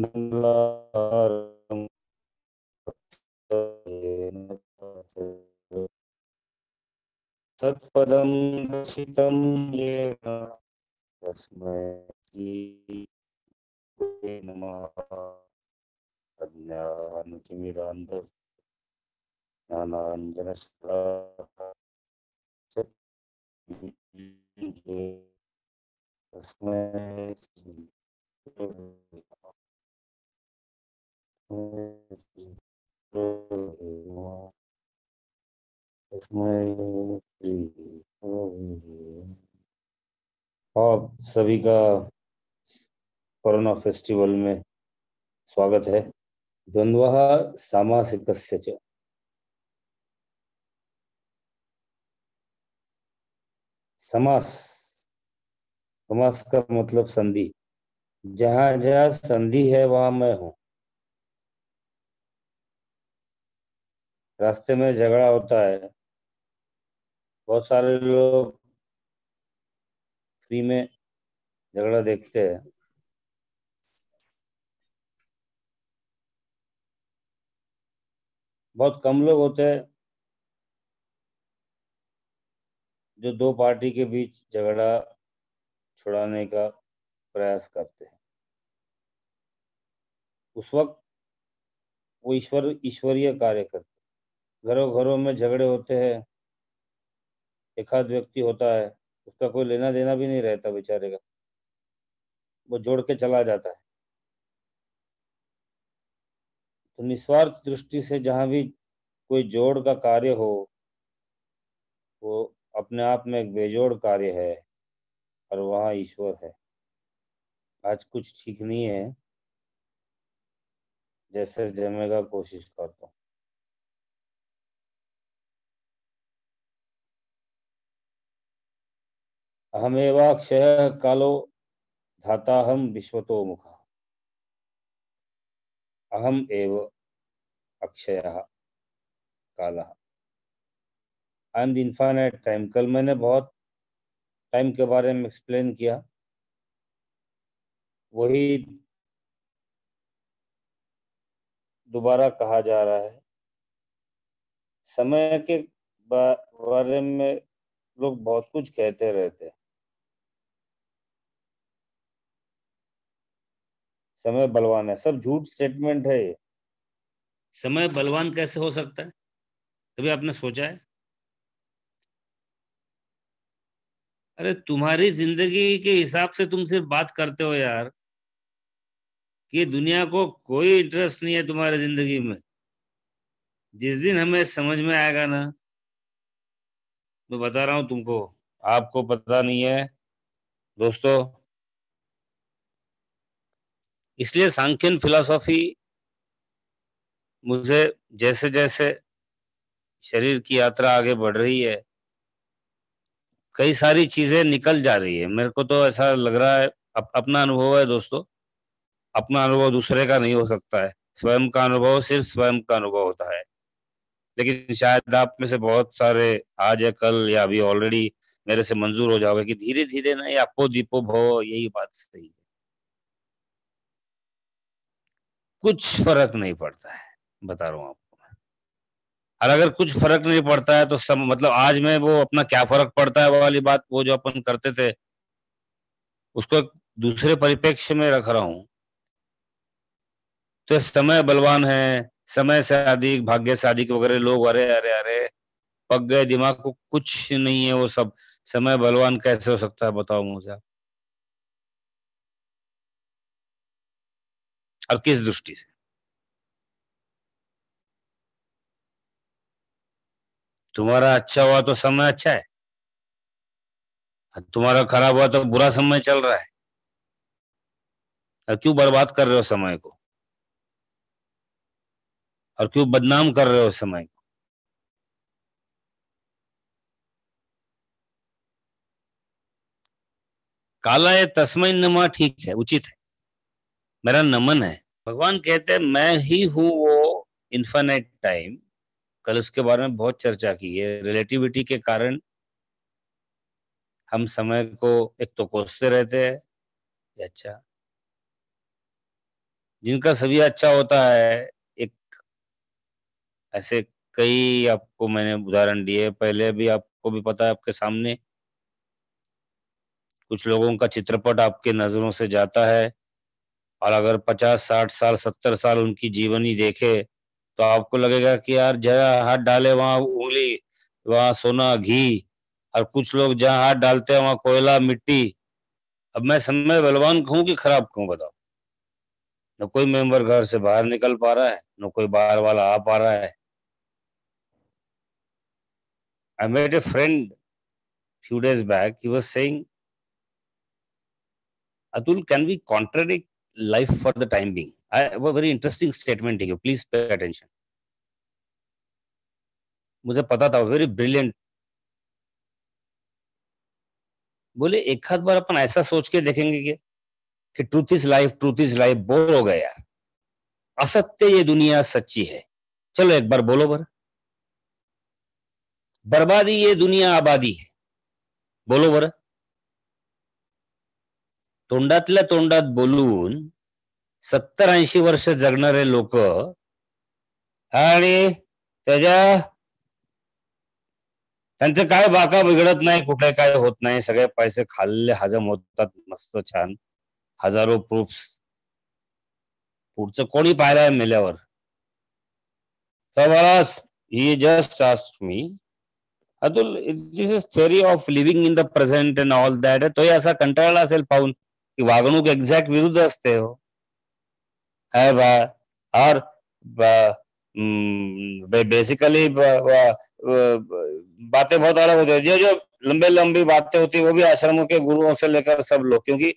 मंगलारं तत्पदं दर्शितं येन तस्मै श्रीगुरवे नमः। अज्ञानतिमिरान्धस्य ज्ञानाञ्जनशलाकया तस्मै श्रीगुरवे नमः। आप सभी का कोरोना फेस्टिवल में स्वागत है। द्वंद्वः सामासिकस्य च। समास, समास का मतलब संधि। जहां जहां संधि है वहां मैं हूं। रास्ते में झगड़ा होता है, बहुत सारे लोग फ्री में झगड़ा देखते हैं। बहुत कम लोग होते हैं जो दो पार्टी के बीच झगड़ा छुड़ाने का प्रयास करते हैं। उस वक्त वो ईश्वरीय कार्य करते। घरों घरों में झगड़े होते हैं, एक आध व्यक्ति होता है, उसका कोई लेना देना भी नहीं रहता बेचारे का, वो जोड़ के चला जाता है। तो निस्वार्थ दृष्टि से जहां भी कोई जोड़ का कार्य हो, वो अपने आप में एक बेजोड़ कार्य है और वहाँ ईश्वर है। आज कुछ ठीक नहीं है, जैसे जमेगा कोशिश करता हूँ। अहमेवाक्षयः कालो धाताहं विश्वतो मुखः। अहम एव अक्षयः कालः। I am the infinite time. कल मैंने बहुत टाइम के बारे में एक्सप्लेन किया, वही दोबारा कहा जा रहा है। समय के बारे में लोग बहुत कुछ कहते रहते हैं। समय बलवान है, सब झूठ स्टेटमेंट है ये। समय बलवान कैसे हो सकता है, कभी आपने सोचा है? अरे तुम्हारी जिंदगी के हिसाब से तुम सिर्फ बात करते हो यार, कि दुनिया को कोई इंटरेस्ट नहीं है तुम्हारी जिंदगी में। जिस दिन हमें समझ में आएगा ना, मैं बता रहा हूं तुमको, आपको पता नहीं है दोस्तों। इसलिए सांख्यन फिलॉसफी मुझे, जैसे जैसे शरीर की यात्रा आगे बढ़ रही है, कई सारी चीजें निकल जा रही है। मेरे को तो ऐसा लग रहा है, अपना अनुभव है दोस्तों, अपना अनुभव दूसरे का नहीं हो सकता है। स्वयं का अनुभव सिर्फ स्वयं का अनुभव होता है। लेकिन शायद आप में से बहुत सारे आज या कल या अभी ऑलरेडी मेरे से मंजूर हो जाओगे कि धीरे धीरे ना, ये अपो दीपो भव, यही बात सही है। कुछ फर्क नहीं पड़ता है, बता रहा हूं आपको। और अगर कुछ फर्क नहीं पड़ता है तो सब मतलब आज में वो अपना क्या फर्क पड़ता है वो वाली बात, वो जो अपन करते थे, उसको एक दूसरे परिप्रेक्ष्य में रख रहा हूं। तो समय बलवान है, समय से अधिक भाग्य से अधिक वगैरह लोग, अरे अरे अरे पक गए दिमाग को, कुछ नहीं है वो सब। समय बलवान कैसे हो सकता है बताओ मुझे आप। और किस दृष्टि से? तुम्हारा अच्छा हुआ तो समय अच्छा है, तुम्हारा खराब हुआ तो बुरा समय चल रहा है। और क्यों बर्बाद कर रहे हो समय को, और क्यों बदनाम कर रहे हो समय को? काला है तस्मै नमः, ठीक है, उचित है, मेरा नमन है। भगवान कहते हैं मैं ही हूं वो इन्फिनिट टाइम। कल उसके बारे में बहुत चर्चा की है। रिलेटिविटी के कारण हम समय को एक तो कोसते रहते हैं, अच्छा जिनका सभी अच्छा होता है। एक ऐसे कई आपको मैंने उदाहरण दिए, पहले भी आपको भी पता है, आपके सामने कुछ लोगों का चित्रपट आपके नजरों से जाता है, और अगर 50-60 साल 70 साल उनकी जीवनी देखे तो आपको लगेगा कि यार जहाँ हाथ डाले वहां उंगली, वहां सोना घी, और कुछ लोग जहाँ हाथ डालते हैं वहां कोयला मिट्टी। अब मैं समय बलवान कहूं कि खराब कहूं, बताओ। न कोई मेंबर घर से बाहर निकल पा रहा है, न कोई बाहर वाला आ पा रहा है। I met a friend few days back. He was saying, Atul, can we contradict life for the time being? I have a very interesting statement here. Please pay attention. मुझे पता था, वेरी ब्रिलियंट। बोले एक आध बार अपन ऐसा सोच के देखेंगे कि ट्रूथ इज लाइफ बोर हो गया यार, असत्य ये दुनिया सच्ची है। चलो एक बार बोलो बर, बर्बादी ये दुनिया आबादी है। बोलो बर, तोंडातल्या तोंडात बोलून 70-80 वर्ष जगणारे लोक आणि त्याच्या त्यांचे काय बाका बिघडत नाही, कुठे काय होत नाही, सगळे पैसे खाल्ले हजम होतात मस्त छान, हजारो प्रूफ्स। पुढचं कोणी पाहिलंय मेल्यावर? सबळास he just asked me, Atul this is theory of living in the present and all that, तो असा कंटाळला असेल पाहून की वागणूक एक्झॅक्ट विरुद्ध असते हो, है बा। और बेसिकली बातें बहुत अलग होती है, जो जो लंबे लंबी बातें होती है वो भी आश्रमों के गुरुओं से लेकर सब लोग, क्योंकि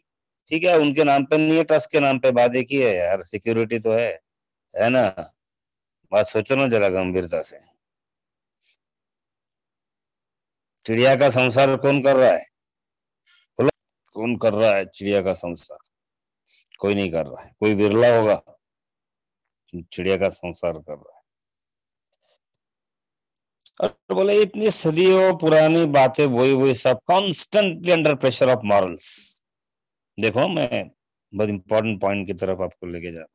ठीक है उनके नाम पे नहीं है, ट्रस्ट के नाम पे बात एक ही है यार, सिक्योरिटी तो है ना। बात सोचो ना जरा गंभीरता से। चिड़िया का संसार कौन कर रहा है? बोलो, कौन कर रहा है चिड़िया का संसार? कोई नहीं कर रहा है, कोई विरला होगा चिड़िया का संसार कर रहा है। और बोले इतनी सदियों पुरानी बातें, वही वही सब, constantly under pressure of morals. देखो मैं बहुत इंपॉर्टेंट पॉइंट की तरफ आपको लेके जा,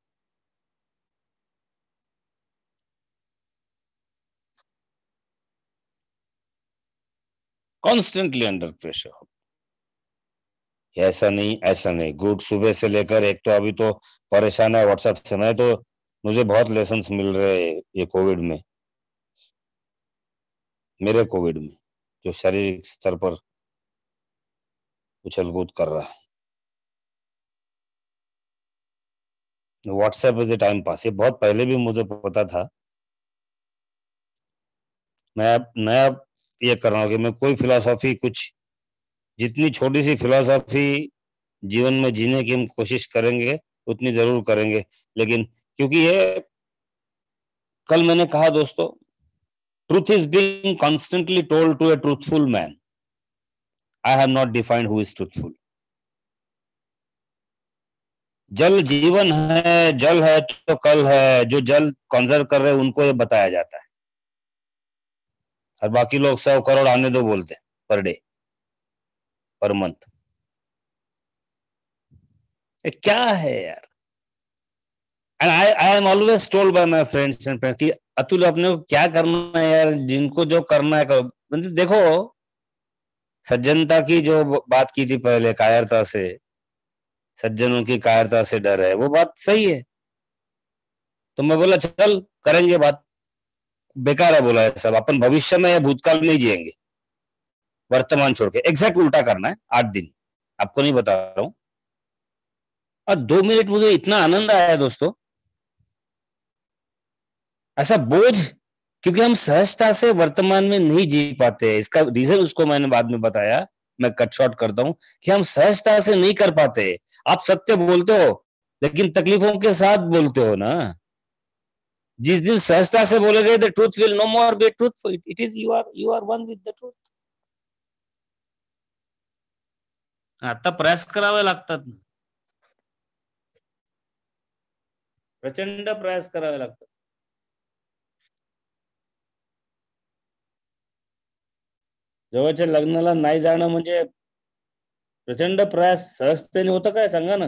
कॉन्स्टेंटली अंडर प्रेशर। ऐसा नहीं ऐसा नहीं, गुड, सुबह से लेकर, एक तो अभी तो परेशान है व्हाट्सएप से, मैं तो मुझे बहुत लेसन्स मिल रहे हैं ये कोविड में, मेरे कोविड में, जो शारीरिक स्तर पर उछल कूद कर रहा है। WhatsApp is a time pass, ये बहुत पहले भी मुझे पता था। मैं अब नया ये कर रहा हूँ कि मैं कोई फिलोसॉफी, कुछ जितनी छोटी सी फिलोसॉफी जीवन में जीने की हम कोशिश करेंगे उतनी जरूर करेंगे, लेकिन क्योंकि ये कल मैंने कहा दोस्तों, truth is being constantly told to a truthful man. I have not defined who is truthful. जल जीवन है, जल है तो कल है, जो जल कंजर्व कर रहे हैं उनको ये बताया जाता है, और बाकी लोग 100 करोड़ आने दो बोलते हैं पर डे, पर मंथ। क्या है यार? And I am always told by my friends and friends कि अतुल अपने को क्या करना है यार, जिनको जो करना है करो। मतलब देखो, सज्जनता की जो बात की थी पहले, कायरता से, सज्जनों की कायरता से डर है, वो बात सही है। तो मैं बोला चल करेंगे बात, बेकार है बोला है सब, अपन भविष्य में या भूतकाल में ही जिएंगे, वर्तमान छोड़ के। एग्जैक्ट उल्टा करना है 8 दिन, आपको नहीं बता रहा हूं। और 2 मिनट मुझे इतना आनंद आया दोस्तों, ऐसा बोझ, क्योंकि हम सहजता से वर्तमान में नहीं जी पाते हैं। इसका रीजन उसको मैंने बाद में बताया, मैं कट शॉर्ट करता हूं कि हम सहजता से नहीं कर पाते। आप सत्य बोलते हो लेकिन तकलीफों के साथ बोलते हो ना। जिस दिन सहजता से बोलोगे, the truth will no more be truthful, it is you are one with the truth. आता प्रयास करावे लागतात ना, प्रचंड प्रयास करावे लागतात। जवळच्या लग्नाला नाही जाणं म्हणजे प्रचंड प्रयास सहजतेने होतं काय, सांगा ना?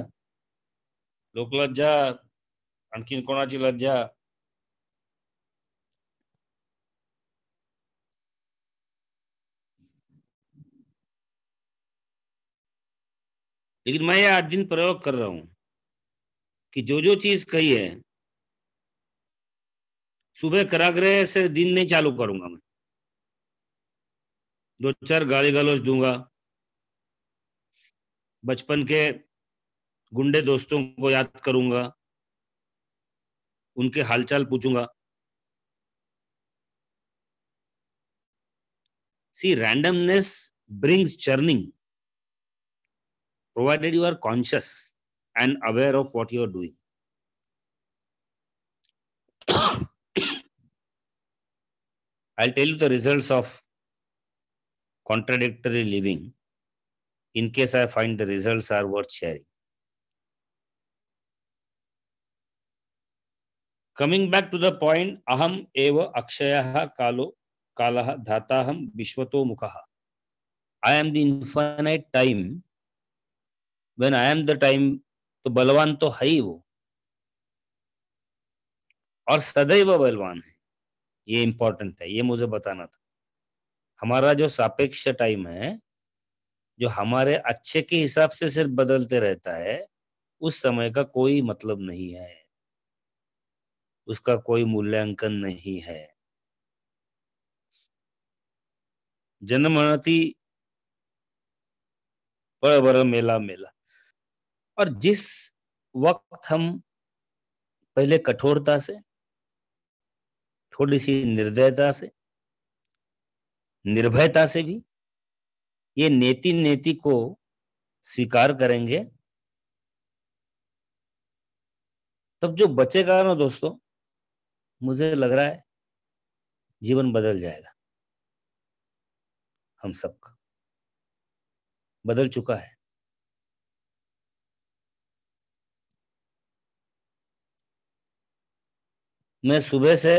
लोकलज्जा आणखीन कोणाची लज्जा? लेकिन मैं ये 8 दिन प्रयोग कर रहा हूं कि जो चीज कही है सुबह कराग्रह से दिन नहीं चालू करूंगा। मैं 2-4 गाली गलौज दूंगा, बचपन के गुंडे दोस्तों को याद करूंगा, उनके हालचाल पूछूंगा। सी randomness brings churning provided you are conscious and aware of what you are doing. I'll tell you the results of contradictory living in case I find the results are worth sharing. Coming back to the point, aham eva akshayah kalah dhataham vishwato mukhaha. I am the infinite time. When I am the time, तो बलवान तो है ही वो, और सदैव बलवान है। ये इंपॉर्टेंट है, ये मुझे बताना था। हमारा जो सापेक्ष टाइम है, जो हमारे अच्छे के हिसाब से सिर्फ बदलते रहता है, उस समय का कोई मतलब नहीं है, उसका कोई मूल्यांकन नहीं है। जनमनति पर मेला मेला। और जिस वक्त हम पहले कठोरता से, थोड़ी सी निर्दयता से, निर्भयता से भी ये नेति नेति को स्वीकार करेंगे, तब जो बचेगा ना दोस्तों, मुझे लग रहा है जीवन बदल जाएगा। हम सबका बदल चुका है। मैं सुबह से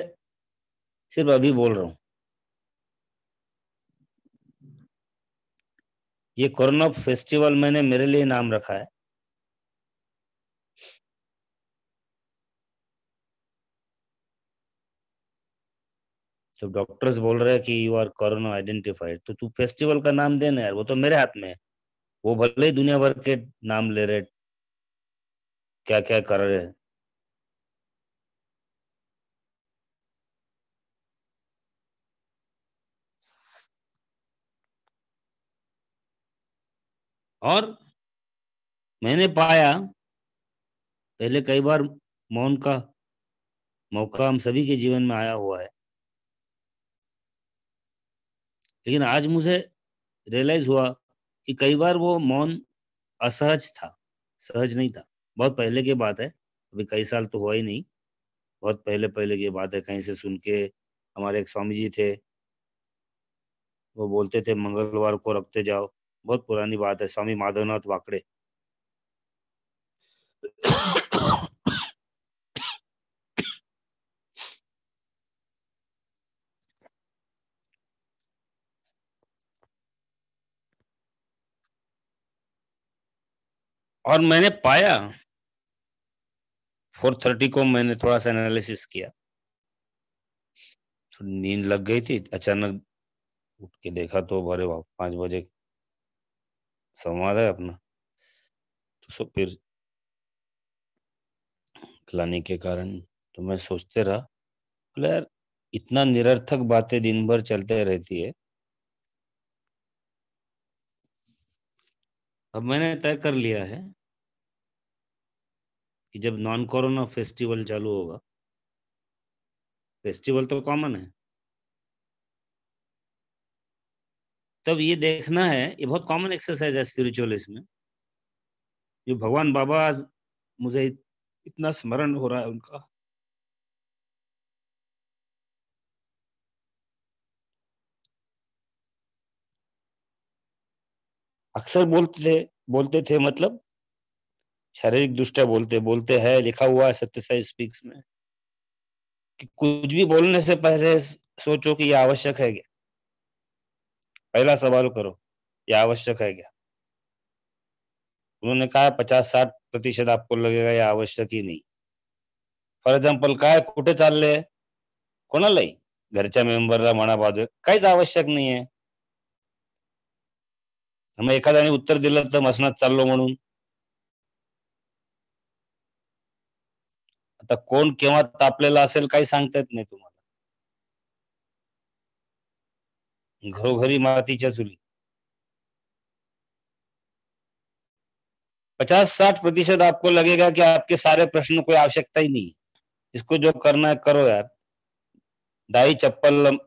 सिर्फ अभी बोल रहा हूं। ये कोरोना फेस्टिवल मैंने मेरे लिए नाम रखा है। तो डॉक्टर्स बोल रहे हैं कि यू आर कोरोना आइडेंटिफाइड, तो तू फेस्टिवल का नाम देना यार, वो तो मेरे हाथ में है। वो भले ही दुनिया भर के नाम ले रहे, क्या क्या कर रहे हैं। और मैंने पाया, पहले कई बार मौन का मौका हम सभी के जीवन में आया हुआ है, लेकिन आज मुझे रियलाइज हुआ कि कई बार वो मौन असहज था, सहज नहीं था। बहुत पहले की बात है, अभी कई साल तो हुआ ही नहीं, बहुत पहले पहले की बात है। कहीं से सुन के, हमारे एक स्वामी जी थे, वो बोलते थे मंगलवार को रखते जाओ। बहुत पुरानी बात है, स्वामी माधवनाथ वाकड़े। और मैंने पाया 4:30 को मैंने थोड़ा सा एनालिसिस किया, तो नींद लग गई थी। अचानक उठ के देखा तो भरे 5 बजे संवाद है अपना। तो सो फिर खिलाने के कारण तो मैं सोचते रहा, बोले यार इतना निरर्थक बातें दिन भर चलते रहती है। अब मैंने तय कर लिया है कि जब नॉन कोरोना फेस्टिवल चालू होगा, फेस्टिवल तो कॉमन है, तब ये देखना है, ये बहुत कॉमन एक्सरसाइज है स्पिरिचुअल इसमें, जो भगवान बाबा आज मुझे इतना स्मरण हो रहा है उनका। अक्सर बोलते थे, मतलब शारीरिक दृष्टया बोलते बोलते है, लिखा हुआ है सत्य साई स्पीक्स में कि कुछ भी बोलने से पहले सोचो कि यह आवश्यक है क्या। पहला सवाल करो, यह आवश्यक है क्या। उन्होंने कहा 50-60% आपको लगेगा यह आवश्यक ही नहीं। फॉर एक्झाम्पल काय कुठे चालले, कोणालाही, घरच्या मेंबरला म्हणा, बाजू, काहीच आवश्यक नाहीये. मग एखाद्याने उत्तर दिलं तर मसनात चाललो म्हणून. आता कोण केव्हा तापलेला असेल काही सांगता येत नाही तुम्हाला. घरोघरी मातीच्या चुली. 50-60% आपको लगेगा कि आपके सारे प्रश्न कोई आवश्यकता ही नहीं, इसको जो करना है करो यार. दाई चप्पल,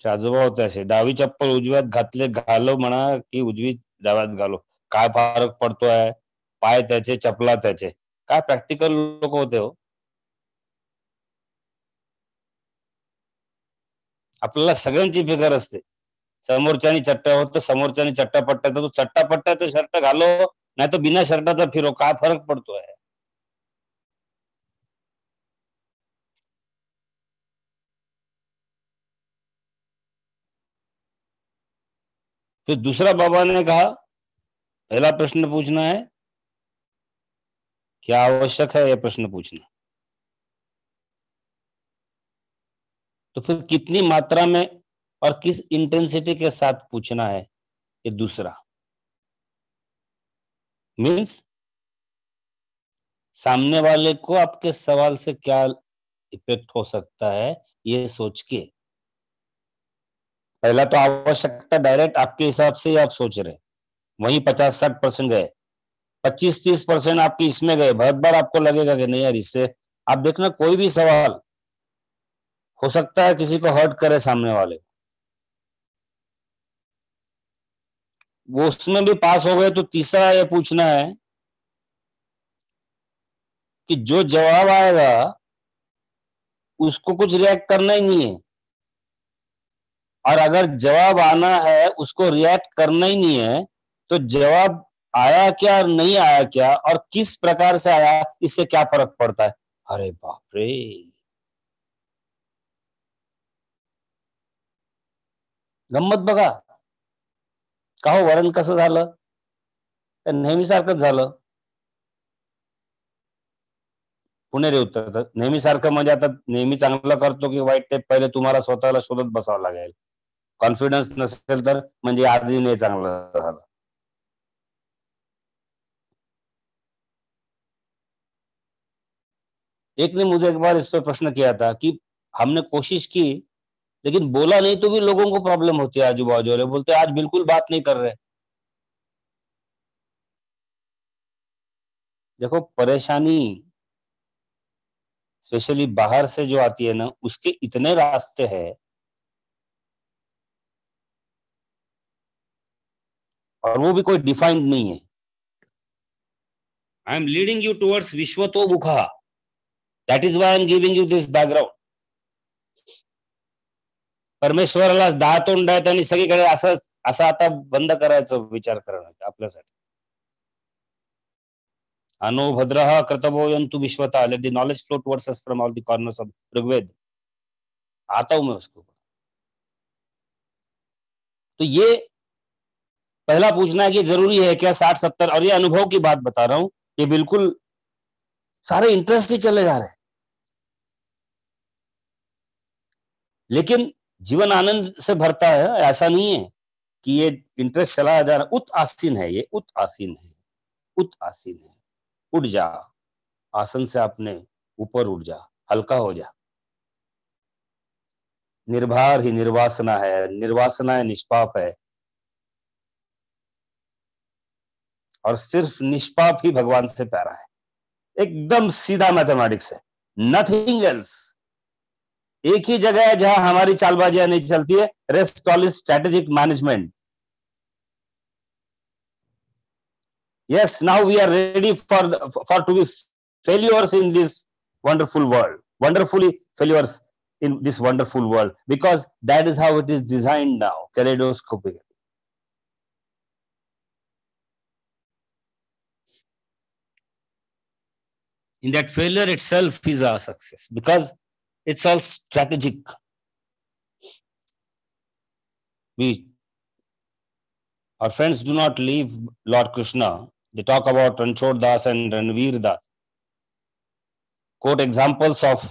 आजोबा होते असे, डावी चप्पल उजव्यात घालो म्हणा की उजवी डाव्यात घालो, काय फरक पडतोय, पाय त्याचे चपला त्याचे, काय प्रॅक्टिकल लोक होते हो. आपल्याला सगळ्यांची फिकर असते. समोरच्यानी चट्ट्यावर तर समोरच्यानी चट्टापट्ट्या, तो चट्टापट्ट्याचा शर्ट घालो नाही तर बिना शर्टाचा फिरो, काय फरक पडतोय. फिर दूसरा बाबा ने कहा, पहला प्रश्न पूछना है, क्या आवश्यक है यह प्रश्न पूछना. तो फिर कितनी मात्रा में और किस इंटेंसिटी के साथ पूछना है, ये दूसरा. मीन्स सामने वाले को आपके सवाल से क्या इफेक्ट हो सकता है, ये सोच के. पहला तो आवश्यकता डायरेक्ट आपके हिसाब से ही आप सोच रहे, वहीं 50-60% गए, 25-30% आपकी इसमें गए. बहुत बार आपको लगेगा कि नहीं यार, इससे आप देखना कोई भी सवाल हो सकता है किसी को हर्ट करे सामने वाले, वो उसमें भी पास हो गए. तो तीसरा ये पूछना है कि जो जवाब आएगा उसको कुछ रिएक्ट करना ही नहीं है, और अगर जवाब आना है उसको रिएक्ट करना ही नहीं है, तो जवाब आया क्या और नहीं आया क्या और किस प्रकार से आया, इससे क्या फर्क पड़ता है. अरे बाप रे. गंमत बघा, का हो वरण कसं झालं, तर नेहमीसारखंच झालं. पुणेरी उत्तर, तर नेहमीसारखं म्हणजे आता नेहमी चांगलं करतो की वाईट ते पहिले तुम्हाला स्वतःला शोधत बसावं लागेल. कॉन्फिडन्स नसेल तर म्हणजे आजही नाही चांगलं झालं. एक ने मुझे एक बार इस पे प्रश्न किया था कि हमने कोशिश की लेकिन बोला नहीं तो भी लोगों को प्रॉब्लम होती है, आजू बाजू वाले बोलते आज बिल्कुल बात नहीं कर रहे. देखो परेशानी स्पेशली बाहर से जो आती है ना, उसके इतने रास्ते हैं और वो भी कोई डिफाइंड नहीं है. I am leading you towards विश्वतो मुखा, that is why I am giving you this background. परमेश्वराला 10 तोंड आहेत आणि सगळीकडे असं आता बंद करायचं विचार करणं आपल्यासाठी. अनो भद्रः कर्तव्यो यन्तु विश्वता, let the knowledge flow towards us from all the corners of Rigveda. आता हूं मैं उसको. तो ये पहला पूछना है कि जरूरी है क्या 60-70, और ये अनुभव की बात बता रहा हूं, ये बिल्कुल सारे इंटरेस्ट ही चले जा रहे हैं. लेकिन जीवन आनंद से भरता है, ऐसा नहीं है कि ये इंटरेस्ट चला जा रहा. उत आसीन है, ये उत आसीन है, उत आसीन है. उठ जा, आसन से अपने ऊपर उठ जा, हल्का हो जा. निर्भर ही निर्वासना है, निर्वासना है निष्पाप है, और सिर्फ निष्पाप ही भगवान से प्यारा है. एकदम सीधा मैथमेटिक्स है, नथिंग एल्स. एक ही जगह है जहां हमारी चालबाजियां नहीं चलती है, rest all is strategic management. Yes, now we are ready for to be failures in this wonderful world, wonderfully failures in this wonderful world, because that is how it is designed now, kaleidoscopically. In that failure itself is a success, because it's all strategic. Our friends do not leave Lord Krishna They talk about Ranchod Das and Ranveer Das. Quote examples of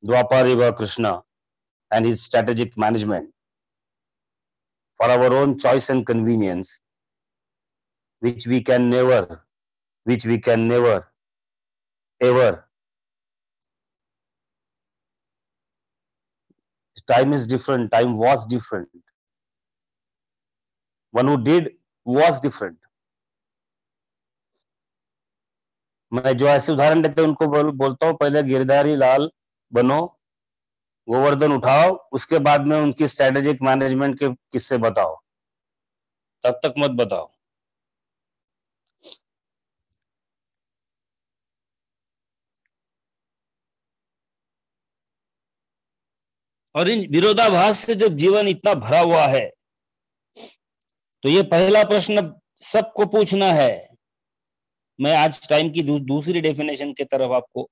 Dwapara Krishna and his strategic management for our own choice and convenience, which we can never ever. Time is different. Time was different. One who did was different. मैं जो ऐसे उदाहरण देते हैं उनको बोलता हूं, पहले गिरधारी लाल बनो, गोवर्धन उठाओ, उसके बाद में उनकी स्ट्रेटेजिक मैनेजमेंट के किस्से बताओ, तब तक मत बताओ। और इन विरोधाभास से जब जीवन इतना भरा हुआ है, तो ये पहला प्रश्न सबको पूछना है। मैं आज टाइम की दूसरी डेफिनेशन की तरफ आपको,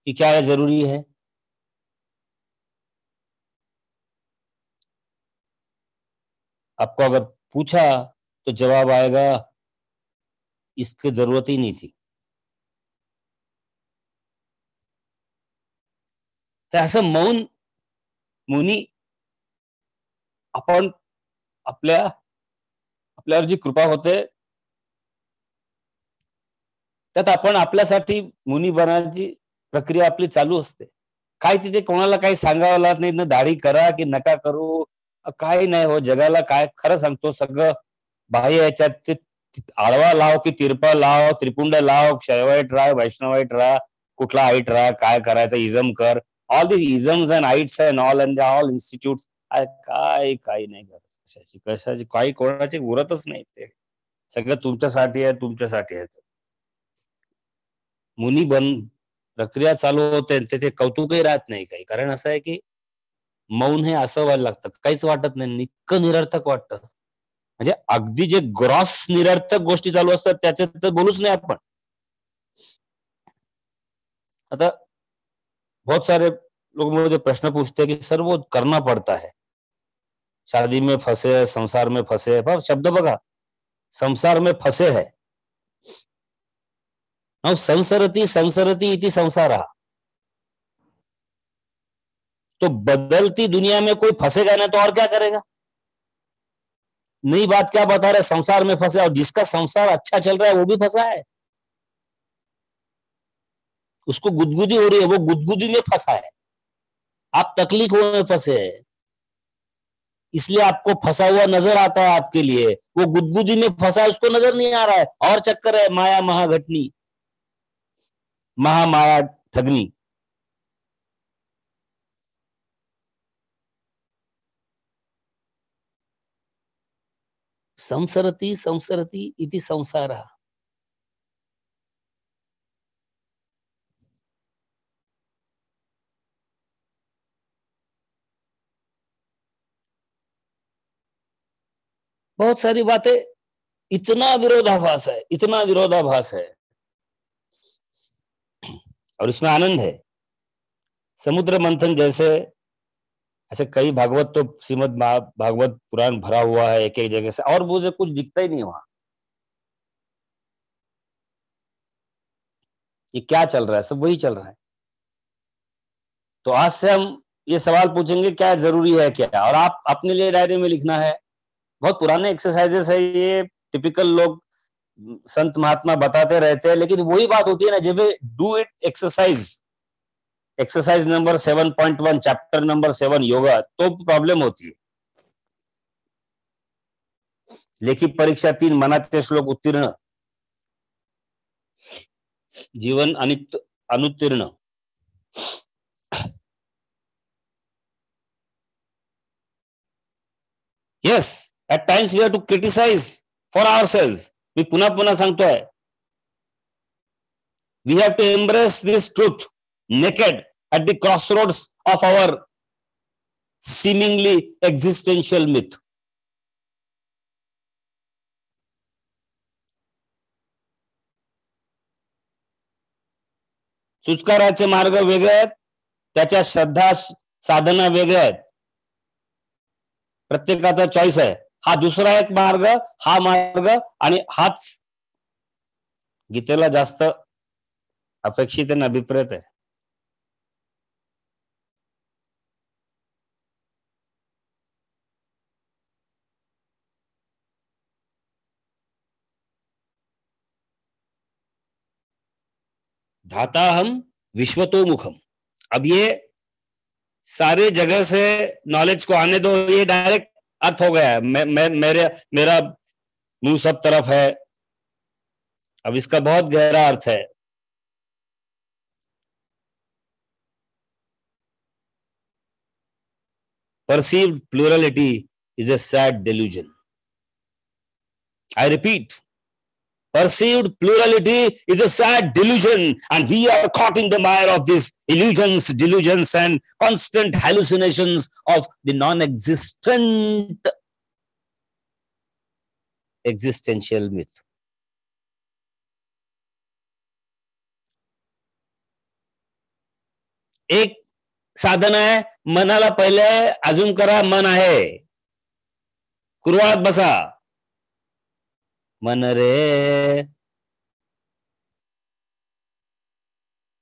कि क्या यह जरूरी है? आपको अगर पूछा तो जवाब आएगा इसकी जरूरत ही नहीं थी। तर असं मौन मुनी आपण आपल्यावर जी कृपा होते त्यात आपण आपल्यासाठी मुनी बनायची प्रक्रिया आपली चालू असते। काय तिथे कोणाला काही सांगावं लागत नाही, ना दाढी करा की नका करू, काही नाही हो। जगाला काय खरं सांगतो, सगळं बाह्य याच्यात आळवा लाव की तिरपा लाव, त्रिपुंड लाव, शैवाईट राहा, वैष्णवाईट राहा, कुठला आईट राहा, काय करायचं इजम कर, ऑल दिस इजम्स अँड आईट्स अँड ऑल इन्स्टिट्यूट, काही नाही गरज कशाची काही कोणाची उरतच नाही। ते सगळं तुमच्यासाठी आहे, तुमच्यासाठी आहे। मुनी बन प्रक्रिया चालू होते, तिथे कौतुकही राहत नाही काही। कारण असं आहे की मौन हे असं व्हायला लागतं, काहीच वाटत नाही, इतकं निरर्थक वाटतं। म्हणजे अगदी जे ग्रॉस निरर्थक गोष्टी चालू असतात त्याच्यात तर बोलूच नाही आपण। आता बहुत सारे लोग मुझे प्रश्न पूछते हैं कि सर वो करना पड़ता है, शादी में फंसे है, संसार में फंसे है। शब्द बघा, संसार में फंसे है, संसरती संसरती इति संसारा। तो बदलती दुनिया में कोई फंसेगा ना तो और क्या करेगा? नई बात क्या बता रहे, संसार में फंसे, और जिसका संसार अच्छा चल रहा है वो भी फंसा है, उसको गुदगुदी हो रही है, वो गुदगुदी में फंसा है। आप तकलीफों में फंसे हैं, इसलिए आपको फंसा हुआ नजर आता है आपके लिए। वो गुदगुदी में फंसा है, उसको नजर नहीं आ रहा है, और चक्कर है माया महाघटनी, महामाया ठगनी। संसरती संसरती इति संसारा। बहुत सारी बातें, इतना विरोधाभास है, इतना विरोधाभास है, और इसमें आनंद है। समुद्र मंथन जैसे ऐसे कई भागवत, तो श्रीमद भागवत पुराण भरा हुआ है एक एक जगह से, और मुझे कुछ दिखता ही नहीं वहां ये क्या चल रहा है, सब वही चल रहा है। तो आज से हम ये सवाल पूछेंगे क्या जरूरी है क्या, और आप अपने लिए डायरी में लिखना है। बहुत पुराने एक्सरसाइजेस है ये, टिपिकल लोग संत महात्मा बताते रहते हैं, लेकिन वही बात होती है ना, जब do it exercise number 7.1 chapter number 7 yoga, तो प्रॉब्लम होती है। लेखी परीक्षा 3 मनाचे श्लोक उत्तीर्ण, जीवन अनुत्तीर्ण। Yes, at times we have to criticize for ourselves. मी पुन्हा पुन्हा सांगतोय, we have to embrace this truth naked at the crossroads of our seemingly existential myth. सुचकाराचे मार्ग वेगळे आहेत, त्याच्या श्रद्धा साधना वेगळ्या आहेत, प्रत्येकाचा चॉईस आहे. हा दुसरा एक मार्ग, हा मार्ग, आणि हाच गीतेला जास्त अपेक्षित आणि अभिप्रेत आहे. धाता हम विश्वतोमुखम. अब ये सारे जगह से नॉलेज को आने दो, ये डायरेक्ट अर्थ हो गया है. मेरा मुंह सब तरफ है. अब इसका बहुत गहरा अर्थ है. Perceived plurality is a sad delusion. I repeat, perceived plurality is a sad delusion, and we are caught in the mire of these illusions, delusions, and constant hallucinations of the non-existent existential myth. एक साधन आहे, मनाला पहिले अजून करा मन आहे. कुरवाळत बसा. मन रे,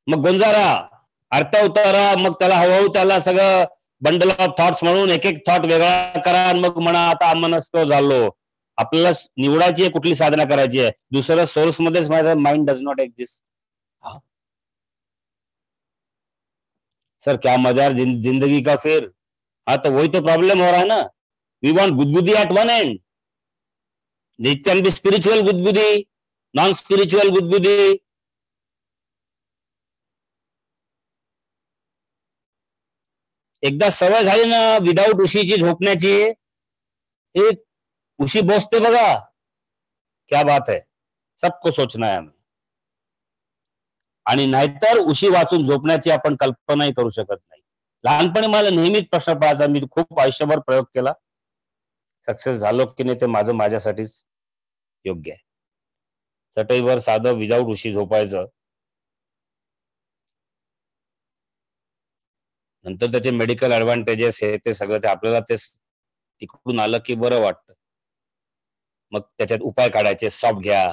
मग गोंजारा, अर्थ उतारा, मग त्याला हळूहळू त्याला सगळं बंडल ऑफ थॉट्स म्हणून एक एक थॉट वेगळा करा, आणि मग म्हणा आता मनस्थ झालो. आपल्याला निवडायची आहे कुठली साधना करायची आहे. दुसरं सोर्स मध्येच माझा mind does not exist. Sir क्या मजा जिंदगी का फिर. हाँ तो वही तो प्रॉब्लम हो रहा है ना. वी वांट गुदगुदी at one end. It can be spiritual गुदगुदी, नॉन स्पिरिचुअल गुदगुदी. एकदा सवय झाली ना विदाऊट उशीची झोपण्याची, एक उशी बोसते बघा, क्या बात है. सबको सोचना है हमें. आणि नाहीतर उशी वाचून झोपण्याची आपण कल्पनाही करू शकत नाही. लहानपणी मला नेहमीच प्रश्न पडायचा. मी खूप आयुष्यभर प्रयोग केला. सक्सेस झालो की नाही ते माझं माझ्यासाठीच योग्य आहे. चटईवर साधं विदाऊट उशी झोपायचं. नंतर त्याचे मेडिकल ऍडव्हान्टेजेस हे ते सगळं ते आपल्याला ते तिकडून आलं की बरं वाटतं. मग त्याच्यात उपाय काढायचे. सॉफ्ट घ्या,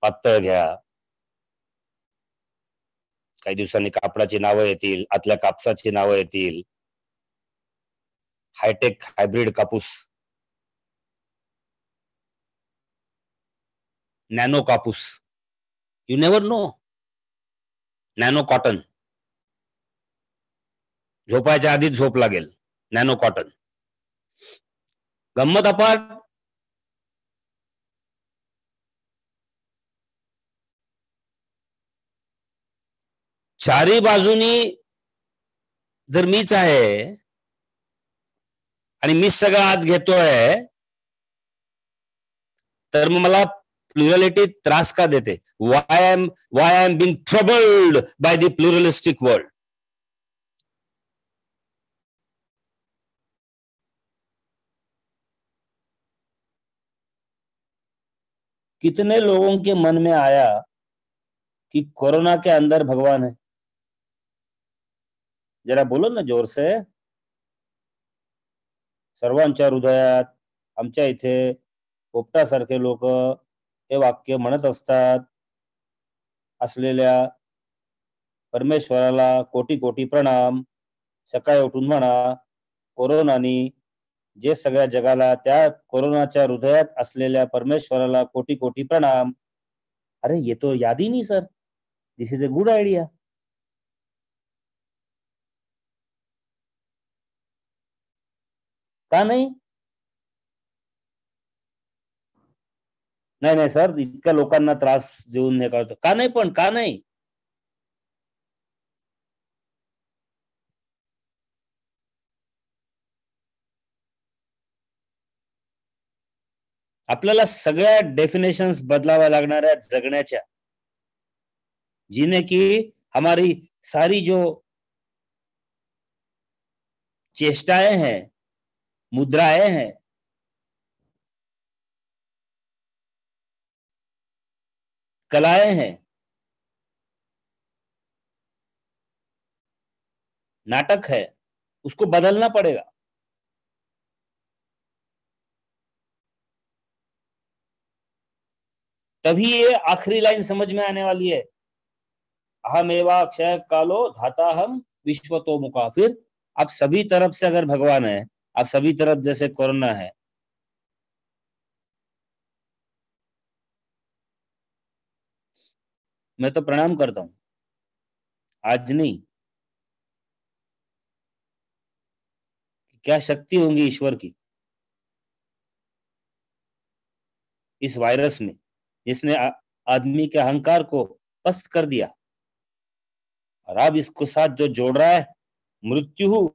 पातळ घ्या. काही दिवसांनी कापडाची नावं येतील, आतल्या कापसाची नावं येतील. हायटेक हायब्रिड कापूस, नॅनो कापूस, you never know. Nano cotton, झोपायच्या आधीच झोप लागेल. Nano cotton. गंमत अपाट, चारी बाजूनी जर मीच आहे आणि मीच सगळं आत घेतोय, तर मग मला प्लुरॅलिटी त्रास का देते. Why I am being troubled by the pluralistic world. कितने लोगों के मन में आया कि कोरोना के अंदर भगवान है. जरा बोलो ना जोर से. सर्वांच्या हृदयात आमच्या इथे पोपटासारखे लोक हे वाक्य म्हणत असतात. असलेल्या परमेश्वराला कोटी कोटी प्रणाम. सकाळी उठून म्हणा, कोरोनानी जे सगळ्या जगाला, त्या कोरोनाच्या हृदयात असलेल्या परमेश्वराला कोटी कोटी प्रणाम. अरे ये तो याद ही नहीं sir. This is a good idea. का नाही. नाही नाही सर, इतक्या लोकांना त्रास देऊन हे करतो का नाही. पण का नाही. आपल्याला सगळ्या डेफिनेशन्स बदलाव्या लागणाऱ्या जगण्याच्या. जीने की हमारी सारी जो चेष्टाएं हैं, मुद्राएं हैं, कलाएं हैं, नाटक है, उसको बदलना पड़ेगा। तभी ये आखिरी लाइन समझ में आने वाली है, अहमेवा क्षय कालो धाता हम विश्वतो मुका। फिर आप सभी तरफ से अगर भगवान है, आप सभी तरफ जैसे कोरोना है, मैं तो प्रणाम करता हूं, आज नहीं, क्या शक्ति होंगी ईश्वर की इस वायरस में, जिसने आदमी के अहंकार को पस्त कर दिया। और अब इसको साथ जो जोड़ रहा है, मृत्यु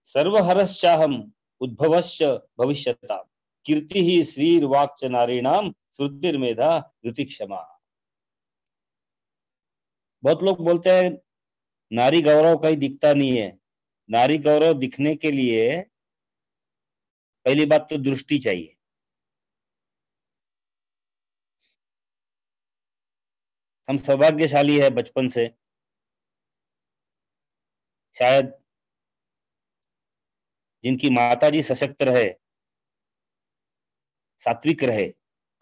सर्वहरश्चाहम उद्भवश्च भविष्यता कीर्ति ही श्रीर वाक्च नारीणाम श्रुतिर्मेधा युति क्षमा। बहुत लोग बोलते हैं नारी गौरव कहीं दिखता नहीं है। नारी गौरव दिखने के लिए पहली बात तो दृष्टि चाहिए। हम सौभाग्यशाली है बचपन से, शायद जिनकी माताजी सशक्त रहे, सात्विक रहे,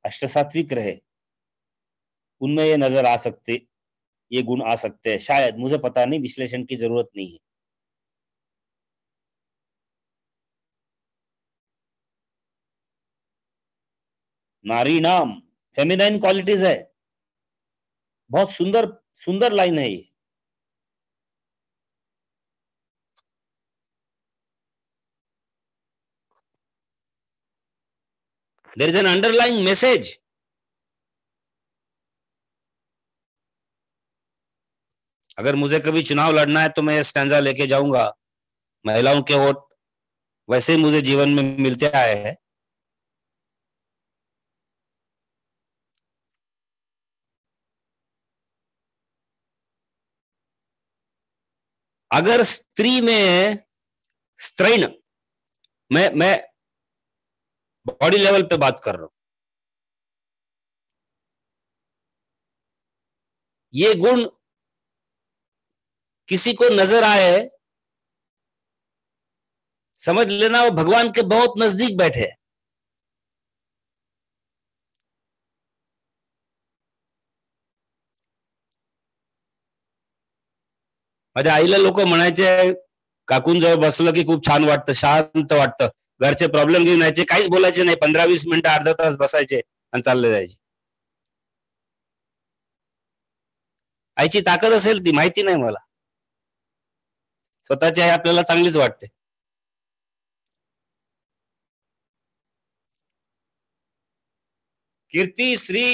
अष्ट सात्विक रहे, उनमें ये नजर आ सकते, ये गुण आ सकते हैं शायद, मुझे पता नहीं, विश्लेषण की जरूरत नहीं है। नारी नाम फेमिनाइन क्वालिटीज है। बहुत सुंदर सुंदर लाइन है ये। There is an underlying message. अगर मुझे कभी चुनाव लड़ना है तो मैं ये स्टैंजा लेके जाऊंगा, महिलाओं के वोट वैसे ही मुझे जीवन में मिलते आए हैं। अगर स्त्री में स्त्रैण, मैं बॉडी लेवल पे बात कर रहा हूं, ये गुण किसी को नजर आए, समझ लेना वो भगवान के बहुत नजदीक बैठे। माझ्या आईला लोक म्हणायचे, काकूंजवळ बसलं की खूप छान वाटतं, शांत वाटतं, घरचे प्रॉब्लेम घेऊन यायचे, काहीच बोलायचे नाही, 15-20 मिनिटं अर्धा तास बसायचे आणि चालले जायचे। आईची ताकद असेल ती माहिती नाही मला, स्वतःची आई आपल्याला चांगलीच वाटते। कीर्ती श्री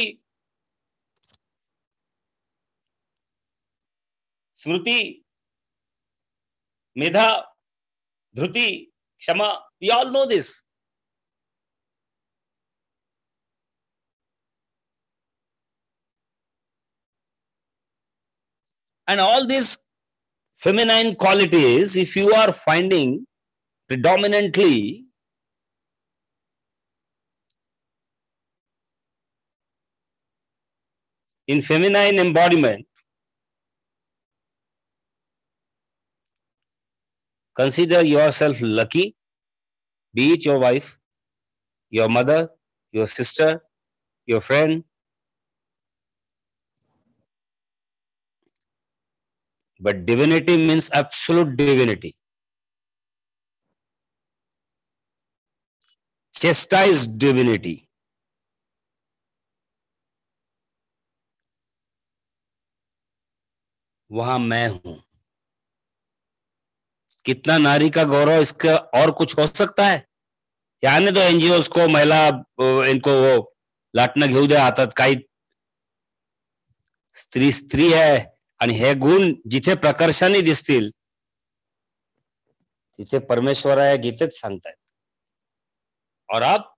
स्मृति मेधा धृति क्षमा, we all know this. And all these feminine qualities, if you are finding predominantly in feminine embodiment, consider yourself lucky, be it your wife, your mother, your sister, your friend. But divinity means absolute divinity. Chastised divinity. वहां मैं हूं। कितना नारी का गौरव, इसका और कुछ हो सकता है? याने तो एनजीओ को महिला इनको वो लाटणं घेऊ द्या हातात, काही स्त्री स्त्री आहे आणि हे गुण जिथे प्रकर्षाने दिसतील तिथे परमेश्वर आहे, गीतेच सांगतायत। और अब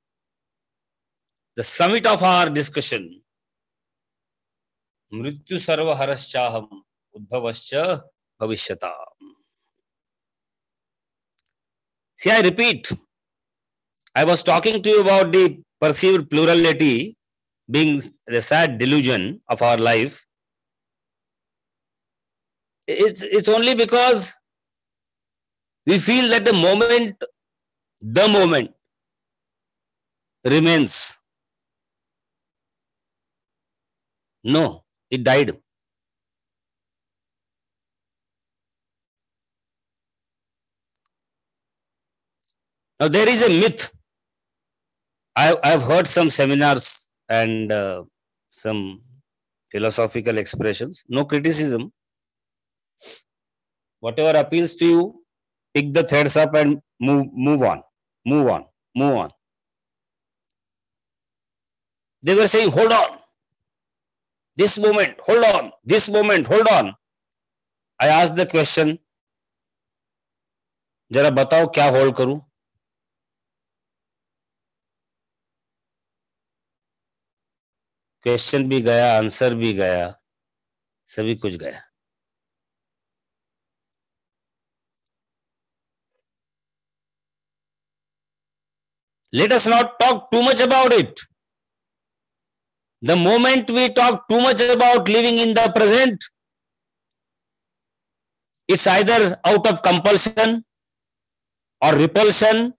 the summit of our discussion, मृत्यु सर्व हरश्चाहम उद्भवश्च भविष्यता। See, I repeat, I was talking to you about the perceived plurality being the sad delusion of our life. It's only because We feel that the moment remains. No, it died. Now there is a myth. I've heard some seminars and some philosophical expressions. No criticism. Whatever appeals to you, pick the threads up and move on. They were saying, hold on. This moment, hold on. This moment, hold on. I asked the question, जरा बताओ क्या hold करूं? Question भी गया, answer भी गया, सभी कुछ गया. Let us not talk too much about it. The moment we talk too much about living in the present, it's either out of compulsion or repulsion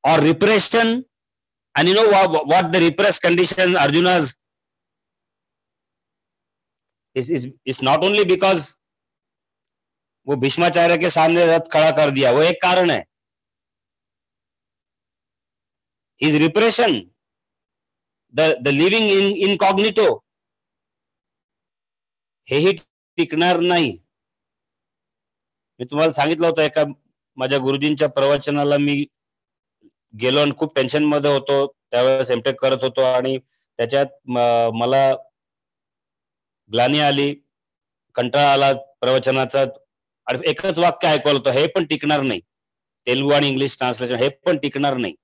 or repression. And you know what the repressed condition Arjuna's is not only because वो भीष्माचार्य के सामने रथ खड़ा कर दिया, वो एक कारण है. His repression, the living in incognito, हेही टिकणार नाही. मी तुम्हाला सांगितलं होतं, एका माझ्या गुरुजींच्या प्रवचनाला मी गेलो आणि खूप टेन्शन मध्ये होतो. त्यावेळेस एमटेक करत होतो आणि त्याच्यात मला ग्लानी आली, कंटाळा आला प्रवचनाचा. आणि एकच वाक्य ऐकवलं होतं, हे पण टिकणार नाही. तेलुगू आणि इंग्लिश ट्रान्सलेशन, हे पण टिकणार नाही.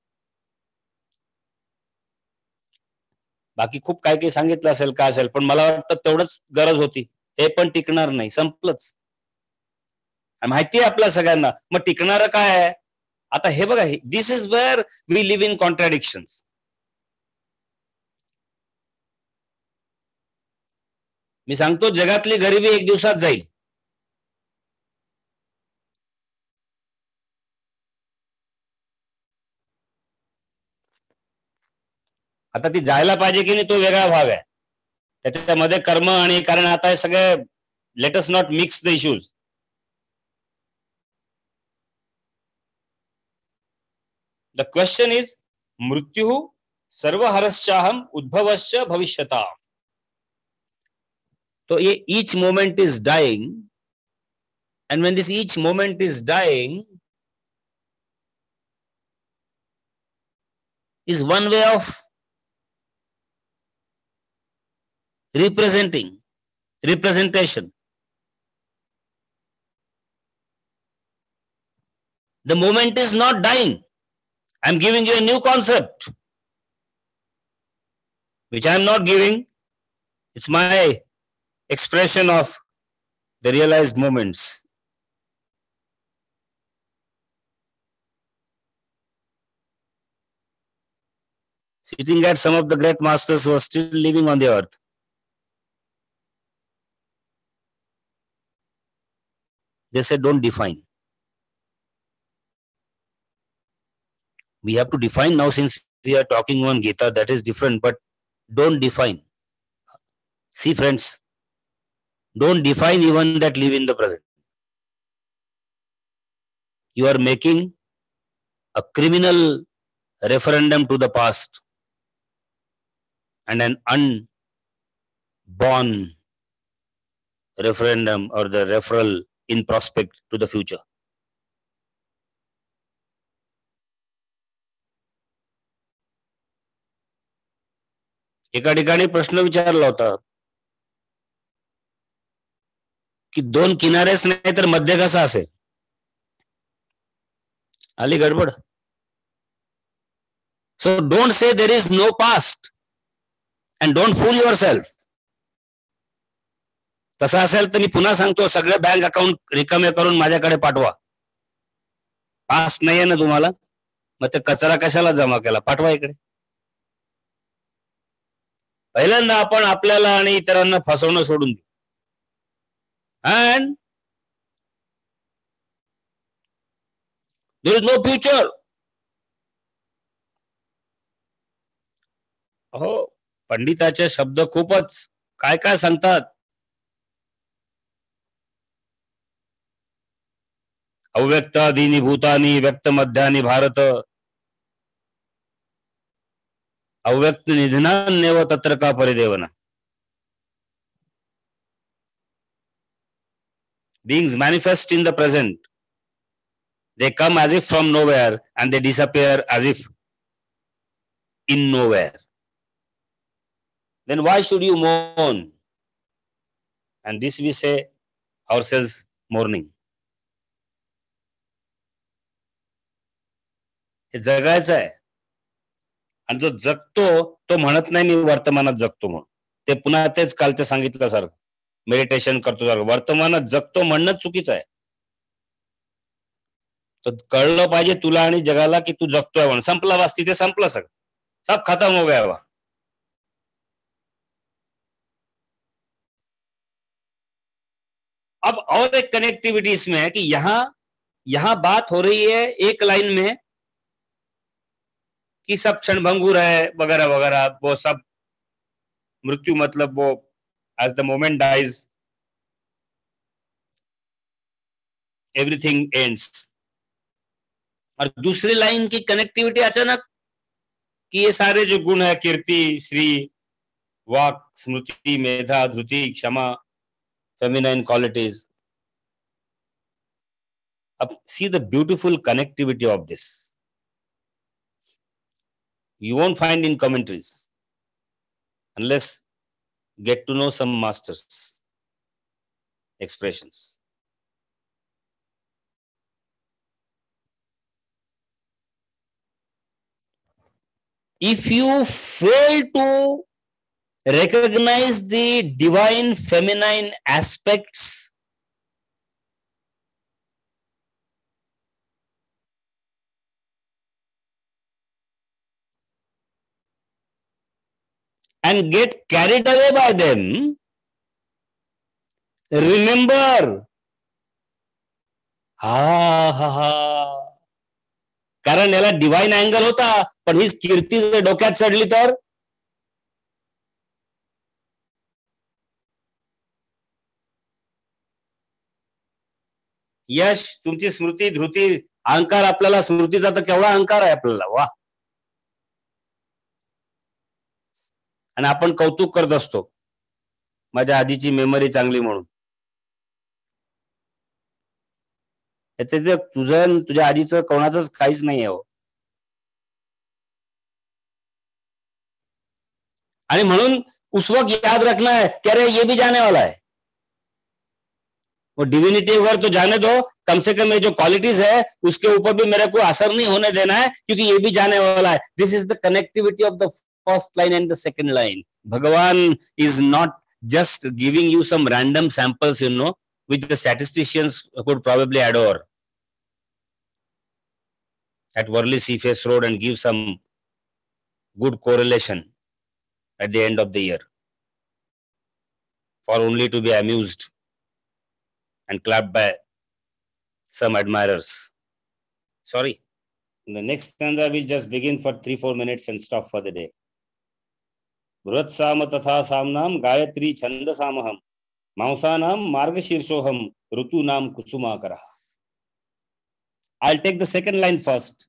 बाकी खूप काय काही सांगितलं असेल, काय असेल, पण मला वाटतं तेवढंच गरज होती. हे पण टिकणार नाही, संपलंच. माहिती आहे आपल्या सगळ्यांना. मग टिकणारं काय आहे? आता हे बघा, this is where we live in contradictions. मी सांगतो, जगातली गरिबी एक दिवसात जाईल. आता ती जायला पाहिजे की नाही, तो वेगळा भाग आहे. त्याच्यामध्ये कर्म आणि कारण, आता हे सगळे, let us not mix the issues. The question is, मृत्यु सर्वहरश्चाहम उद्भवश्च भविष्यता. तो ये each moment is dying, and when this each moment is dying is one way of representation. The moment is not dying. I'm giving you a new concept, which I'm not giving. It's my expression of the realized moments. Sitting at some of the great masters who are still living on the earth. They said, don't define. We have to define now, since we are talking on Gita, that is different, but don't define. See, friends, don't define even that live in the present. You are making a criminal referendum to the past and an unborn referendum or the referral in prospect to the future. एका ठिकाणी प्रश्न विचारला होता की दोन किनारेच नाही तर मध्य कसा असेल. आली गडबड. So don't say there is no past and don't fool yourself. तसा असेल तर मी पुन्हा सांगतो, सगळे बँक अकाउंट रिकामे करून माझ्याकडे पाठवा. पास्ट नाहीये ना तुम्हाला, मग ते कचरा कशाला जमा केला, पाठवा इकडे. पहिल्यांदा आपण आपल्याला आणि इतरांना फसवणं सोडून देऊ. And There is no future. हो, पंडिताचे शब्द खूपच काय काय सांगतात. अव्यक्तादीनी भूतानी व्यक्त मध्यानी भारत अव्यक्त निधनान्यव तत्र का परिदेवना. Beings manifest in the present. They come as if from nowhere and they disappear as if in nowhere. Then why should you mourn? And this we say ourselves mourning. हे जगायचं आहे. आणि जो जगतो तो म्हणत नाही मी वर्तमानात जगतो म्हणून. ते पुन्हा तेच कालचं सांगितल्यासारखं मेडिटेशन करतो सारखं वर्तमानात जगतो म्हणणं चुकीचं आहे. तर कळलं पाहिजे तुला आणि जगाला की तू जगतोय म्हणून. संपला बस, तिथे संपलं सगळं. सब खत्म हो गया. अब और एक कनेक्टिविटी इसमें है कि यहां बात हो रही है एक लाइन में कि सब क्षणभंगुर है वगैरह वगैरह, वो सब मृत्यु मतलब वो as the moment dies everything ends. और दूसरी लाइन की कनेक्टिविटी अचानक कि ये सारे जो गुण है कीर्ति श्री वाक स्मृति मेधा धृति क्षमा फेमिनाइन क्वालिटीज. अब see the beautiful connectivity of this. You won't find in commentaries unless get to know some masters expressions. If you fail to recognize the divine feminine aspects and get carried away by them, remember, कारण याला divine angle होता, पण ही कीर्ती जर डोक्यात चढली तर यश तुमची स्मृती धृती अहंकार. आपल्याला स्मृतीचा तर केवढा अहंकार आहे आपल्याला. वा. आणि आपण कौतुक करत असतो माझ्या आधीची मेमरी चांगली म्हणून. तुझं तुझ्या आधीचं कोणाचंच काहीच नाही आहे. आणि म्हणून उस वक्त याद रखना है कि अरे ये भी जाने वाला है. वो डिविनिटी वगैरह तो जाने दो, कम से कम ये जो क्वालिटीज है उसके ऊपर भी मेरे को असर नहीं होने देना है क्योंकि ये भी जाने वाला है. This is the connectivity of the first line and the second line. भगवान is not just giving you some random samples, which the statisticians could probably adore at Worli Seaface Road and give some good correlation at the end of the year for only to be amused and clapped by some admirers. Sorry. In the next stanza, we'll just begin for 3-4 minutes and stop for the day. बृहत् साम तथा सामनाम गायत्री छंद सामहम मांसानाम मार्गशीर्षोहम ऋतूनाम कुसुमाकरः. I'll take the second line first.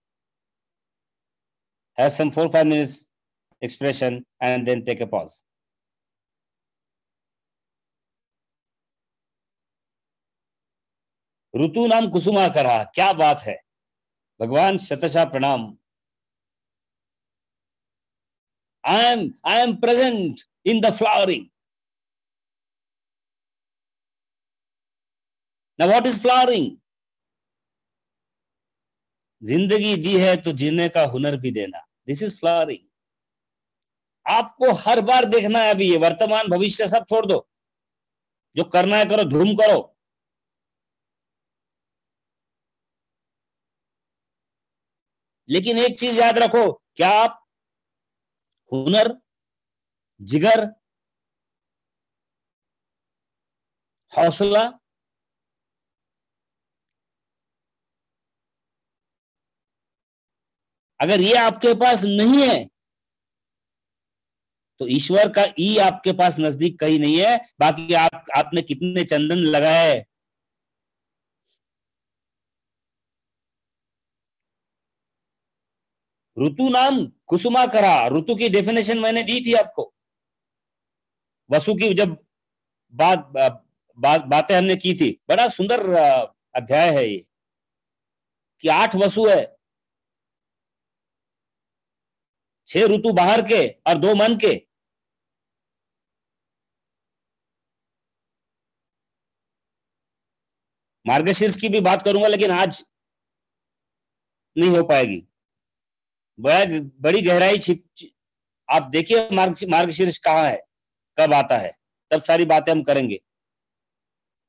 Have some 4-5 minutes expression and then take a pause. ऋतूनाम कुसुमाकरः, क्या बात है भगवान, शतशः प्रणाम. I am present in the flowering. Now what is flowering? जिंदगी दी है तो जीने का हुनर भी देना. This is flowering. आपको हर बार देखना है. अभी ये वर्तमान भविष्य सब छोड़ दो, जो करना है करो, धूम करो. लेकिन एक चीज याद रखो, क्या आप हुनर, जिगर, हौसला अगर ये आपके पास नहीं है तो ईश्वर का ई आपके पास नजदीक कहीं नहीं है। बाकी आपने कितने चंदन लगाए, ऋतु नाम कुसुमाकरा, ऋतु की डेफिनेशन मैंने दी थी आपको। वसु की जब बातें हमने की थी, बड़ा सुंदर अध्याय है ये, कि 8 वसु है, 6 ऋतु बाहर के और 2 मन के। मार्गशीर्ष की भी बात करूंगा लेकिन आज नहीं हो पाएगी, बड़ी गहराई छिप। आप देखिए मार्गशीर्ष कहाँ है, कब आता है, तब सारी बातें हम करेंगे।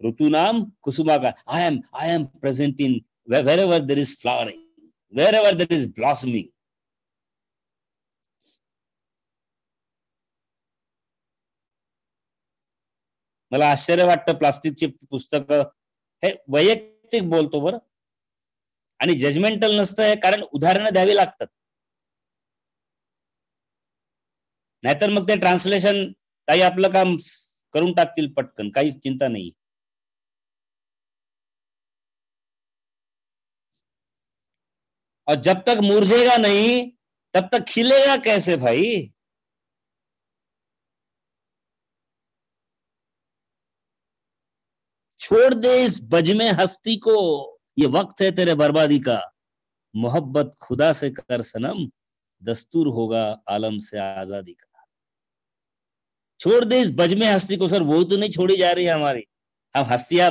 ऋतु नाम कुसुमा का, I am present in wherever there is flowering, wherever there is blossoming. मला आश्चर्य वाटतं, प्लास्टिकची पुस्तकं हे वैयक्तिक बोलतो बरं, आणि जजमेंटल नसतं, कारण उदाहरणं द्यावी लागतात, नाहीतर मग ते ट्रान्सलेशन काही आपलं काम करून टाकतील पटकन, काहीच चिंता नाही। और जब तक मुरझेगा नहीं तब तक खिलेगा कैसे भाई। छोड़ दे इस बज में हस्ती को, ये वक्त है तेरे बर्बादी का, मोहब्बत खुदा से कर सनम, दस्तूर होगा आलम से आजादी का। छोड़ दे इस बज में हस्ती को। सर वो तो नहीं छोड़ी जा रही है हमारी, हम हस्तियां,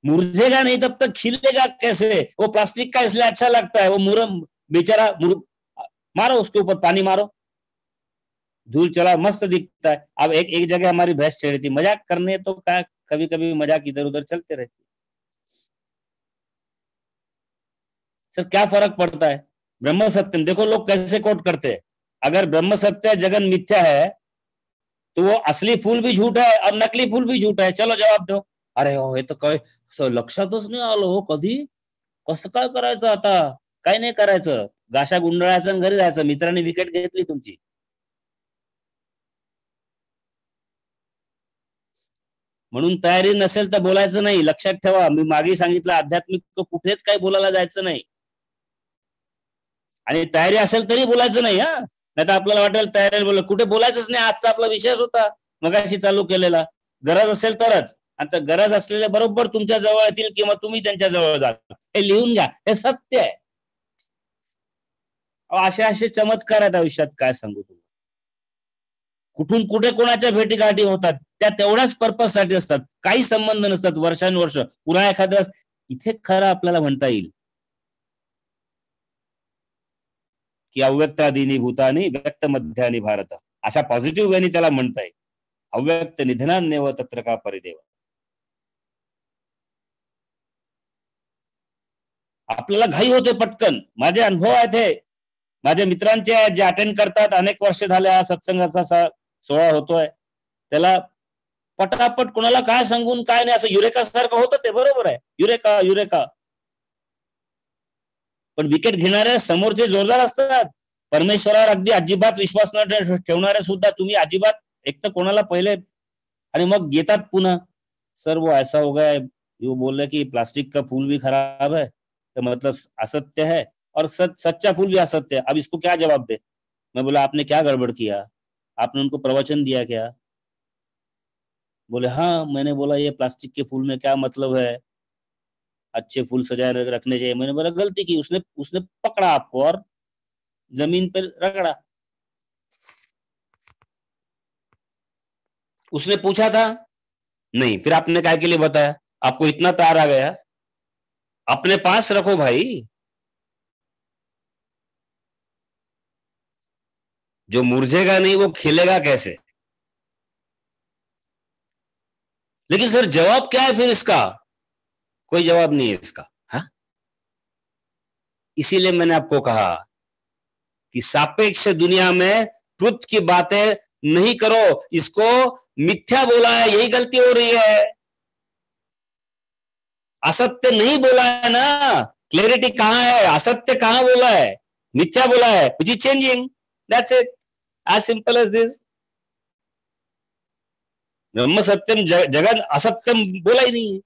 मुरझेगा नहीं तब तक खिलेगा कैसे। वो प्लास्टिक का इसलिए अच्छा लगता है, वो मुरम बेचारा मारो उसके ऊपर पानी मारो, धूल चला, मस्त दिखता है। अब एक जगह हमारी भैंस छेड़ी थी, मजाक करने तो क्या, कभी कभी मजाक इधर उधर चलते रहते। सर क्या फर्क पड़ता है, ब्रह्म सत्यम, देखो लोग कैसे कोट करते हैं, अगर ब्रह्म सत्य जगन मिथ्या है तो वो असली फूल भी झूठा है और नकली फूल भी झूठा है। चलो जवाब दो। अरे हो, हे तर काय लक्षातच नाही आलं हो कधी, कसं काय करायचं आता, काय नाही करायचं, गाशा गुंडाळायचं आणि घरी जायचं, मित्रांनी विकेट घेतली तुमची। म्हणून तयारी नसेल तर बोलायचं नाही, लक्षात ठेवा, मी मागे सांगितलं आध्यात्मिक कुठेच काही बोलायला जायचं नाही, आणि तयारी असेल तरी बोलायचं नाही। हा, नाही तर आपल्याला वाटेल तयारी बोल, कुठे बोलायचंच नाही, आजचा आपला विषयच होता मगाशी चालू केलेला, गरज असेल तरच। आता गरज असलेले बरोबर तुमच्या जवळ येतील किंवा तुम्ही त्यांच्या जवळ जा, हे लिहून घ्या, हे सत्य आहे। असे असे चमत्कार आहेत आयुष्यात, काय सांगू तुम्हाला, कुठून कुठे कोणाच्या भेटीगाठी होतात, त्या तेवढ्याच पर्पज साठी असतात, काही संबंध नसतात वर्षानुवर्ष। पुन्हा एखाद्या इथे खरं आपल्याला म्हणता येईल की अव्यक्तादीनी भूतानी व्यक्त मध्यानी भारत, अशा पॉझिटिव्ह वेनी त्याला म्हणता येईल। अव्यक्त निधनान्यव तत्र का परिदेव। आपल्याला घाई होते पटकन, माझे अनुभव आहेत हे, माझ्या मित्रांचे आहेत जे अटेंड करतात, अनेक वर्ष झाले हा सत्संगाचा सोहळा होतोय, त्याला पटापट कोणाला काय सांगून काय नाही, असं युरेका सारखं होतं ते, बरोबर आहे, युरेका युरेका, पण विकेट घेणारे समोरचे जोरदार असतात, परमेश्वरावर अगदी अजिबात विश्वास न ठेवणारे सुद्धा तुम्ही अजिबात, एक तर कोणाला पहिले आणि मग येतात पुन्हा, सर वो ऐसा हो गया, वो बोल रहे कि प्लास्टिक का फूल भी खराब है, तो मतलब असत्य है, और सच्चा फूल भी असत्य है, अब इसको क्या जवाब दे। मैं बोला आपने क्या गड़बड़ किया, आपने उनको प्रवचन दिया क्या। बोले हाँ, मैंने बोला ये प्लास्टिक के फूल में क्या मतलब है, अच्छे फूल सजाए रखने चाहिए। मैंने बोला गलती की, उसने उसने पकड़ा आपको और जमीन पर रगड़ा। उसने पूछा था नहीं, फिर आपने क्या के लिए बताया, आपको इतना तार आ गया, अपने पास रखो भाई, जो मुरझेगा नहीं वो खिलेगा कैसे। लेकिन सर जवाब क्या है फिर इसका, कोई जवाब नहीं है इसका। हाँ, इसीलिए मैंने आपको कहा कि सापेक्ष दुनिया में ट्रुथ की बातें नहीं करो, इसको मिथ्या बोला है, यही गलती हो रही है, असत्य नहीं बोला है ना, क्लैरिटी कहां है, असत्य कहां बोला है, मिथ्या बोला है, which is changing, that's it, as simple as this. ब्रह्म सत्यम जगत असत्यम बोला ही नहीं है।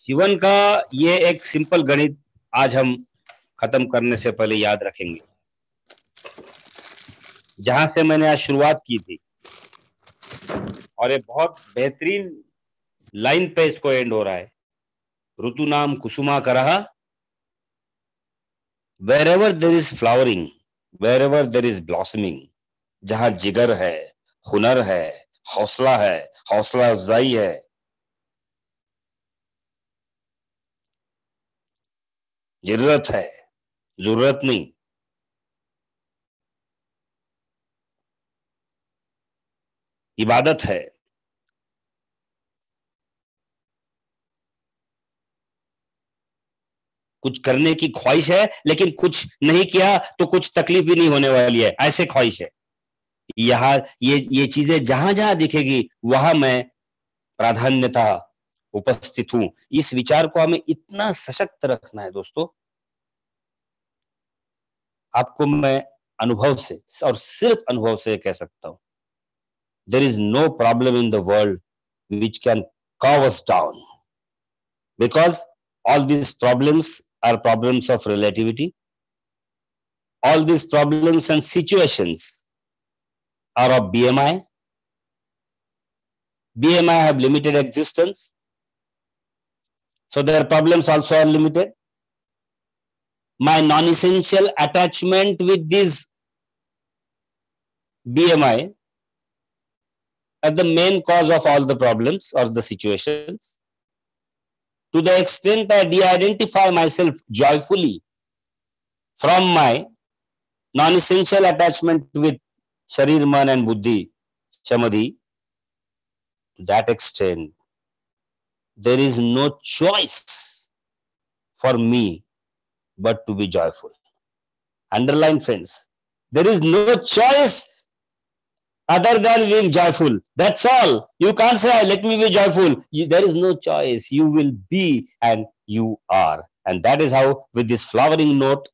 जीवन का ये एक सिंपल गणित आज हम खत्म करने से पहले याद रखेंगे। जहां से मैंने आज शुरुआत की थी, और ये बहुत बेहतरीन लाइन पे इसको एंड हो रहा है, ऋतु नाम कुसुमा करहा, wherever there is flowering, wherever there is blossoming, जहां जिगर है, हुनर है, हौसला है, हौसला अफजाई है, जरूरत है, जरूरत नहीं, इबादत है, कुछ करने की ख्वाहिश है, लेकिन कुछ नहीं किया तो कुछ तकलीफ भी नहीं होने वाली है, ऐसे ख्वाहिश है। यहाँ ये चीजें जहां जहां दिखेगी वहां मैं प्राधान्यता उपस्थित हूं। इस विचार को हमें इतना सशक्त रखना है दोस्तों। आपको मैं अनुभव से और सिर्फ अनुभव से कह सकता हूं, there is no problem in the world which can cow us down, because all these problems are problems of relativity. All these problems and situations are of BMI. BMI have limited existence, so their problems also are limited. My non-essential attachment with this BMI are the main cause of all the problems or the situations. To the extent I de-identify myself joyfully from my non-essential attachment with Sharir, Man and Buddhi, Samadhi, to that extent, there is no choice for me but to be joyful. Underline, friends, there is no choice other than being joyful. That's all. You can't say, let me be joyful. There is no choice. You will be and you are. And that is how, with this flowering note,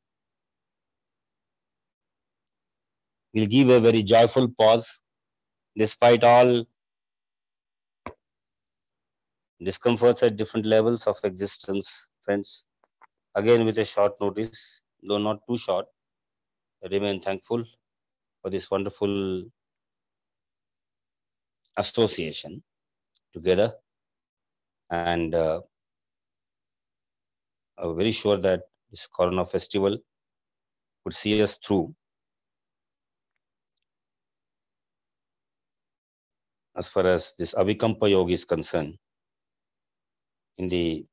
we'll give a very joyful pause despite all discomforts at different levels of existence, friends. Again, with a short notice, though not too short, I remain thankful for this wonderful association together, and I'm very sure that this Corona festival would see us through. As far as this Avikampa Yoga is concerned, in the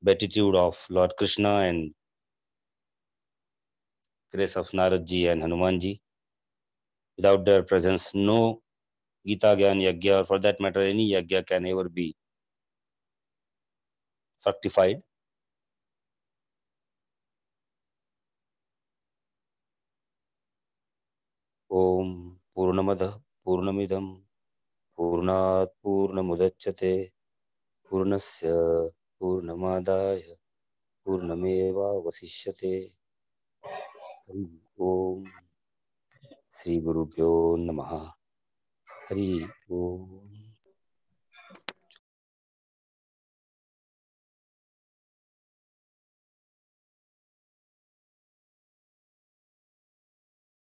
beatitude of Lord Krishna and grace of Naradji and Hanumanji, without their presence, no Gita Gyan Yagya, or for that matter, any Yagya can ever be fructified. Om Purnamada Purnamidam Purnat Purnamudachyate Purnasya Purnamadaya Purnameva Vasishyate. Hari Om Sri Gurubhyo Namaha. Hari Om.